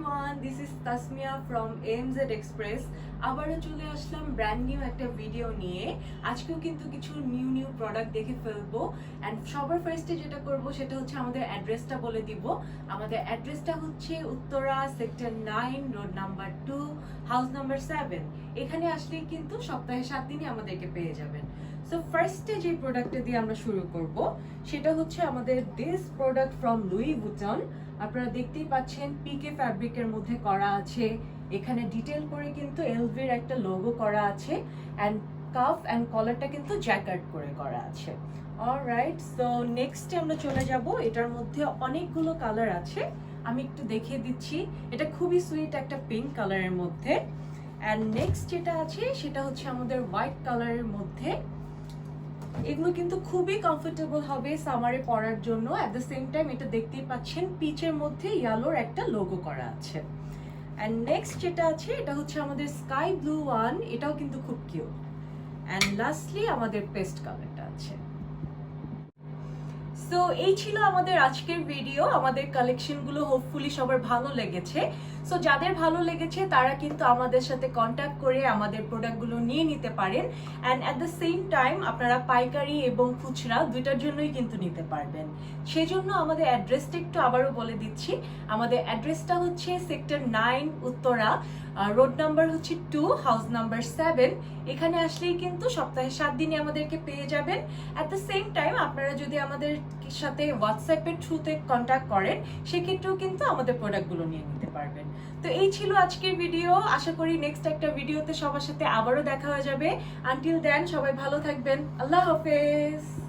everyone, this is Tasmia from AMZ Express. আবারও চলে আসলাম brand new একটা ভিডিও নিয়ে। আজকেও কিন্তু কিছু নিউ প্রোডাক্ট দেখে ফেলবো এন্ড সবার ফার্স্টে যেটা করব সেটা হচ্ছে আমাদের অ্যাড্রেসটা বলে দিব। আমাদের অ্যাড্রেসটা হচ্ছে Uttara sector 9 road number 2 house number 7। এখানে আসলেই কিন্তু সপ্তাহে 7 দিনই আমাদেরকে পেয়ে যাবেন। সো ফার্স্টে যে প্রোডাক্টটা দিয়ে আমরা শুরু করব সেটা হচ্ছে আমাদের দিস প্রোডাক্ট ফ্রম লুই ভুটন। আপনারা দেখতেই পাচ্ছেন পিকে ফ্যাব্রিকের মধ্যে করা আছে, এখানে ডিটেল করে কিন্তু এলভির একটা লোগো করা আছে এন্ড কাফ এন্ড কলারটা কিন্তু জ্যাকার্ড করে করা আছে। অলরাইট, সো নেক্সটে আমরা চলে যাব। এটার মধ্যে অনেকগুলো কালার আছে, আমি একটু দেখিয়ে দিচ্ছি। এটা খুবই সুইট একটা পিঙ্ক কালারের মধ্যে। এন্ড নেক্সট যেটা আছে সেটা হচ্ছে আমাদের হোয়াইট কালারের মধ্যে। এগুলো কিন্তু খুবই কমফোর্টেবল হবে সামারে পরার জন্য। অ্যাট দ্য সেম টাইম এটা দেখতেই পাচ্ছেন পিচের মধ্যে ইয়েলোর একটা লোগো করা আছে। এন্ড নেক্সট যেটা আছে এটা হচ্ছে আমাদের স্কাই ব্লু ওয়ান, এটাও কিন্তু খুব কিউট। এন্ড লাস্টলি আমাদের পেস্ট কালারটা আছে। সো এই ছিল আমাদের আজকের ভিডিও। আমাদের কালেকশনগুলো হোপফুলি সবার ভালো লেগেছে। সো যাদের ভালো লেগেছে তারা কিন্তু আমাদের সাথে কন্ট্যাক্ট করে আমাদের প্রোডাক্টগুলো নিয়ে নিতে পারেন। And at the same time আপনারা পাইকারি এবং খুচরা দুইটার জন্যই কিন্তু নিতে পারবেন। সেজন্য আমাদের অ্যাড্রেসটা একটু আবারও বলে দিচ্ছি। আমাদের অ্যাড্রেসটা হচ্ছে সেক্টর 9 উত্তরা, রোড নাম্বার হচ্ছে 2 হাউস নাম্বার 7। এখানে আসলেই কিন্তু সপ্তাহে 7 দিনই আমাদেরকে পেয়ে যাবেন। অ্যাট দ্য সেম টাইম আপনারা যদি আমাদের সাথে হোয়াটসঅ্যাপের থ্রুতে কন্ট্যাক্ট করেন সেক্ষেত্রেও কিন্তু আমাদের প্রোডাক্টগুলো নিয়ে নিতে পারবেন। তো এই ছিল আজকের ভিডিও। আশা করি নেক্সট একটা ভিডিওতে সবার সাথে আবারও দেখা হয়ে যাবে। আনটিল দেন সবাই ভালো থাকবেন। আল্লাহ হাফেজ।